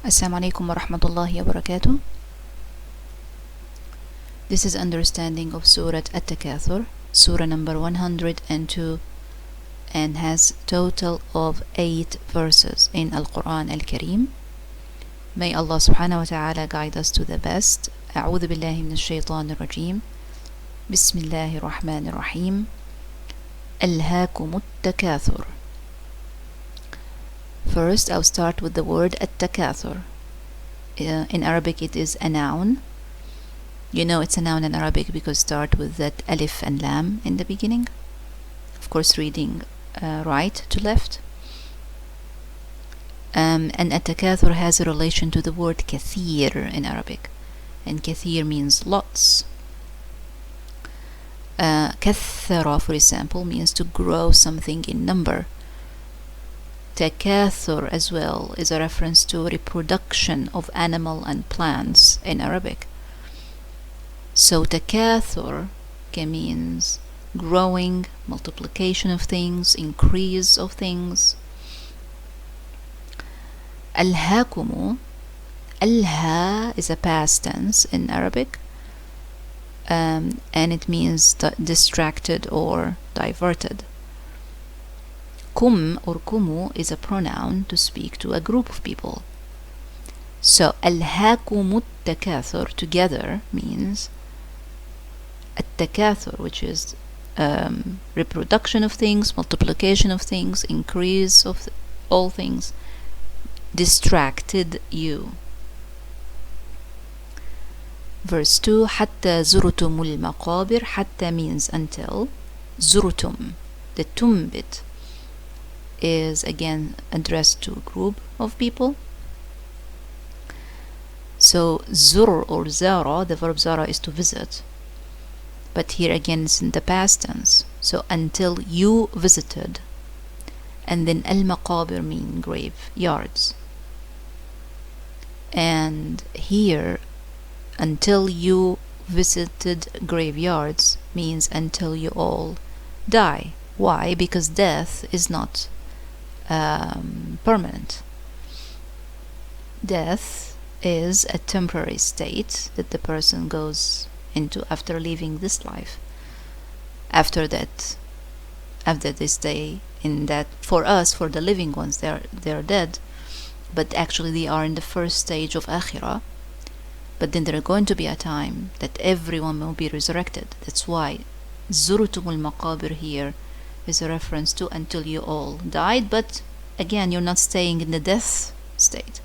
Assalamu alaikum wa rahmatullahi wa barakatuh. This is understanding of Surat Attakathur, Surah number 102, and has total of 8 verses in Al-Quran Al-Kareem. May Allah subhanahu wa ta'ala guide us to the best. أعوذ بالله من الشيطان الرجيم. بسم الله الرحمن الرحيم. ألهاكم التكاثر. First, I'll start with the word Attakathur. In Arabic, it is a noun. You know it's a noun in Arabic because start with that alif and lam in the beginning. Of course, reading right to left. And Attakathur has a relation to the word kathir in Arabic. And kathir means lots. Kathara, for example, means to grow something in number. Takathur as well is a reference to reproduction of animal and plants in Arabic. So takathur means growing, multiplication of things, increase of things. Alhaakumu, alha is a past tense in Arabic, and it means distracted or diverted. Kum or kumu is a pronoun to speak to a group of people. So alhaakumut takathur together means at-takathur, which is reproduction of things, multiplication of things, increase of all things, distracted you. Verse 2, حتى زرتم المقابر. حتى means until. زرتم, the tum bit, is again addressed to a group of people. So zur or zara, the verb zara is to visit, but here again it's in the past tense. So until you visited. And then al-maqabir mean graveyards. And here until you visited graveyards means until you all die. Why? Because death is not permanent. Death is a temporary state that the person goes into after leaving this life. After they stay in that. For us, for the living ones, they're dead, but actually they are in the first stage of akhirah. But then there are going to be a time that everyone will be resurrected. That's why Zurutumul Maqabir here is a reference to until you all died, but again you're not staying in the death state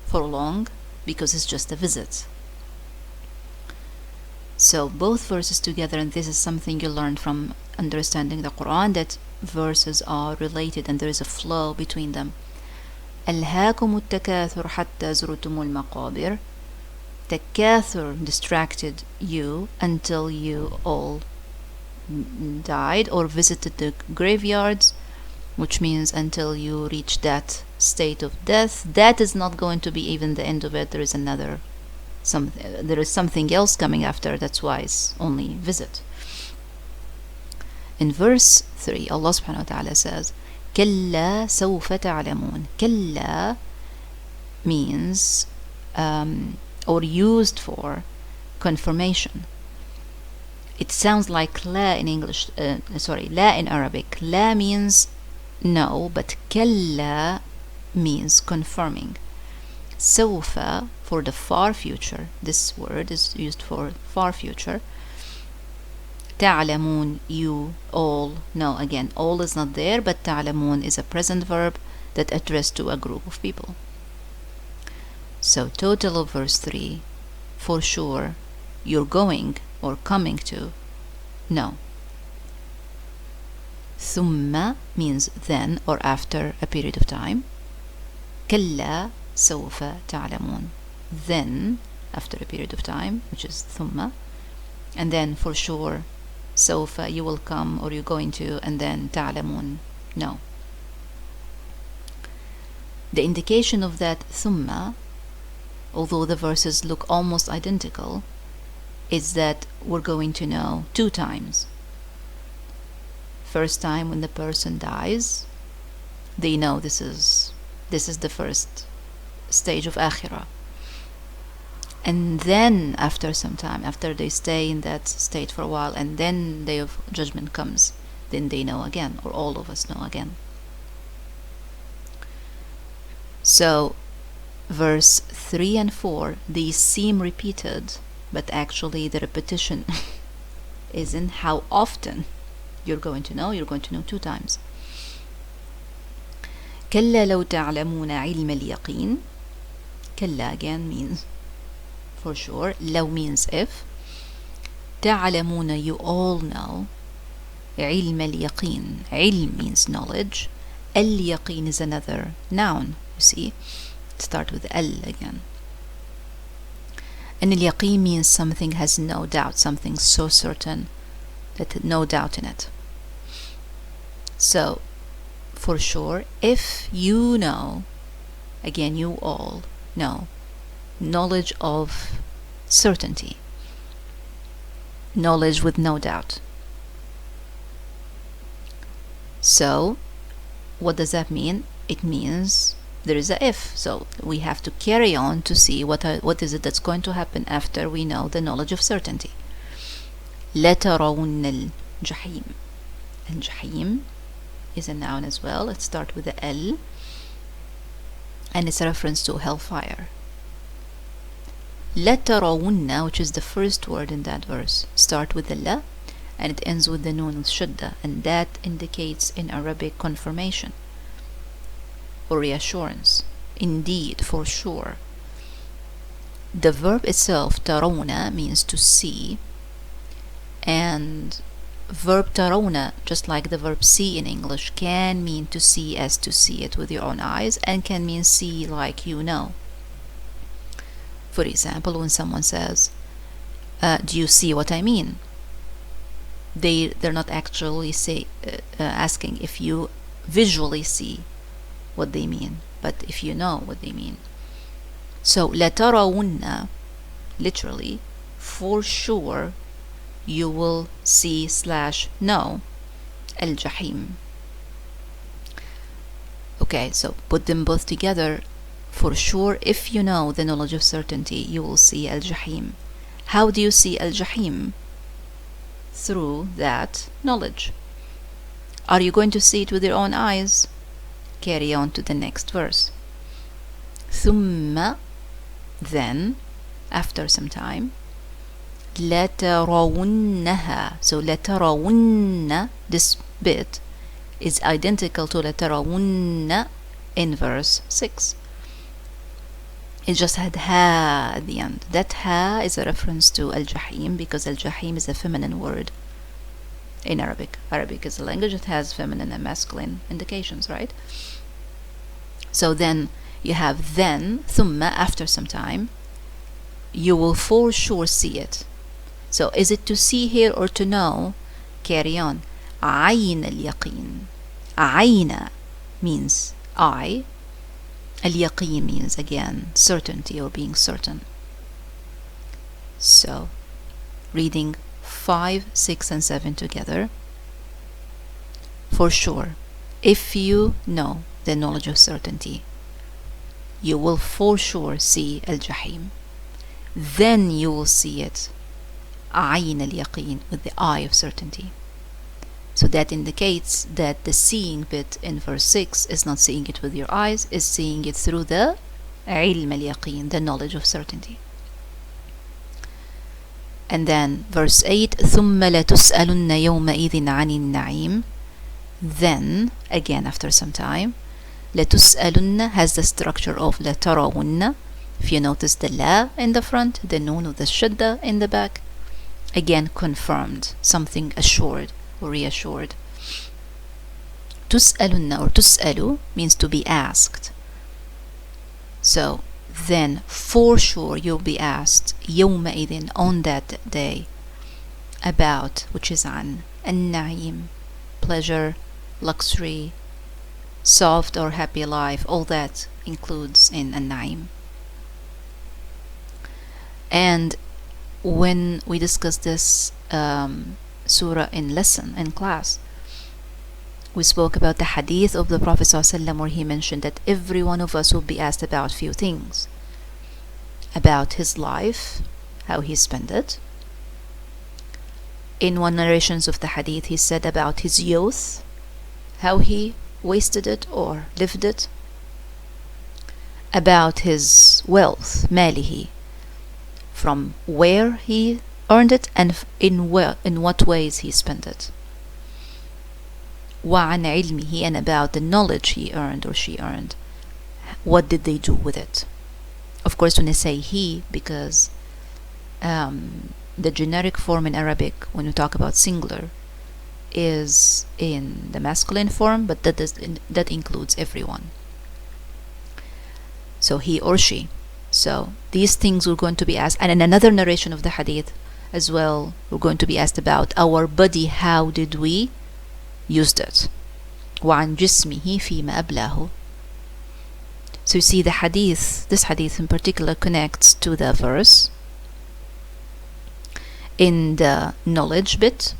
for long because it's just a visit. So both verses together, and this is something you learn from understanding the Quran, that verses are related and there is a flow between them. ألهاكم التكاثر حتى زرتم المقابر. Takathur distracted you until you all died or visited the graveyards, which means until you reach that state of death. That is not going to be even the end of it. There is something else coming after. That's why it's only visit. In verse 3, Allah subhanahu wa ta'ala says, كَلَّا سَوْفَ تَعْلَمُونَ. كَلَّا means or used for confirmation. It sounds like la in English, la in Arabic. La means no, but kalla means confirming. Sawfa for the far future. This word is used for far future. Ta'lamun, you all. No, again, all is not there, but ta'lamun is a present verb that addressed to a group of people. So total of verse 3, for sure, you're going or coming to know. Thumma means then or after a period of time. Kalla sawfa ta'lamun. Then, after a period of time, which is thumma. And then for sure, sawfa, you will come or you're going to, and then ta'lamun, no. The indication of that thumma, although the verses look almost identical, is that we're going to know 2 times. First time when the person dies, they know this is the first stage of akhirah. And then after some time, after they stay in that state for a while, and then day of judgment comes, then they know again, or all of us know again. So verse 3 and 4, these seem repeated, but actually the repetition is in how often you're going to know. You're going to know 2 times. كلا لو تعلمون علم اليقين. كلا again means for sure. لو means if. تعلمون, you all know. علم اليقين. علم means knowledge. اليقين is another noun. You see, start with al again. And اليقين means something has no doubt, something so certain that no doubt in it. So, for sure, if you know, again, you all know, knowledge of certainty, knowledge with no doubt. So, what does that mean? It means there is a if, so we have to carry on to see what is it that's going to happen after we know the knowledge of certainty. لترون الجحيم. الجحيم is a noun as well. Let's start with the L, and it's a reference to hellfire. لترون, which is the first word in that verse, start with the la, and it ends with the nun al-shudda, and that indicates in Arabic confirmation or reassurance. Indeed, for sure. The verb itself, tarawna, means to see, and verb tarawna, just like the verb see in English, can mean to see as to see it with your own eyes, and can mean see like you know. For example, when someone says, do you see what I mean? They're not actually asking if you visually see what they mean, but if you know what they mean. So لترون, literally, for sure you will see / know الجحيم. Okay, so put them both together. For sure, if you know the knowledge of certainty, you will see الجحيم. How do you see الجحيم? Through that knowledge. Are you going to see it with your own eyes? Carry on to the next verse. ثم, then, after some time, لترونها. So لترون, this bit is identical to لترون in verse 6. It just had ha at the end. That ha is a reference to al-jahim, because al-jahim is a feminine word in Arabic. Arabic is a language that has feminine and masculine indications, right? So then you have then, thumma, after some time, you will for sure see it. So is it to see here or to know? Carry on. عين اليقين. عين means eye. اليقين means, again, certainty or being certain. So, reading 5, 6, and 7 together. For sure, if you know the knowledge of certainty, you will for sure see al-jahim. Then you will see it, عين اليقين, with the eye of certainty. So that indicates that the seeing bit in verse 6 is not seeing it with your eyes, is seeing it through the علم اليقين, the knowledge of certainty. And then verse 8, ثم لتسألن يومئذ عن النعيم. Then, again after some time, لتسألن has the structure of لترون. If you notice the la in the front, the nun with the shadda in the back, again confirmed, something assured or reassured. تسألن or تسأل means to be asked. So then for sure you'll be asked يومئذ, on that day, about, which is عن النعيم, pleasure, luxury, soft or happy life, all that includes in النعيم. And when we discuss this surah in lesson, in class, We spoke about the hadith of the Prophet ﷺ where he mentioned that every one of us will be asked about few things. About his life, how he spent it. In one narrations of the hadith he said about his youth, how he wasted it or lived it. About his wealth, malihi, from where he earned it and in what ways he spent it. وعن علمه, and about the knowledge he earned or she earned. What did they do with it? Of course, when I say he, because the generic form in Arabic, when we talk about singular, is in the masculine form, but that includes everyone. So he or she. So these things we're going to be asked, and in another narration of the hadith as well, we're going to be asked about our body, how did we used it. وعن جسمه فيما أبلاه. So you see the hadith, this hadith in particular connects to the verse in the knowledge bit,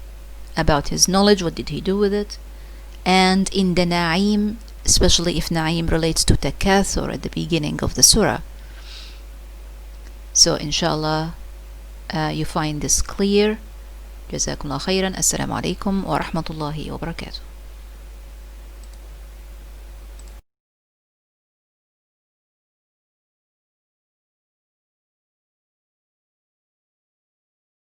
about his knowledge, what did he do with it, and in the na'im, especially if na'im relates to takathur at the beginning of the surah. So inshallah you find this clear. جزاكم الله خيرا. السلام عليكم ورحمة الله وبركاته.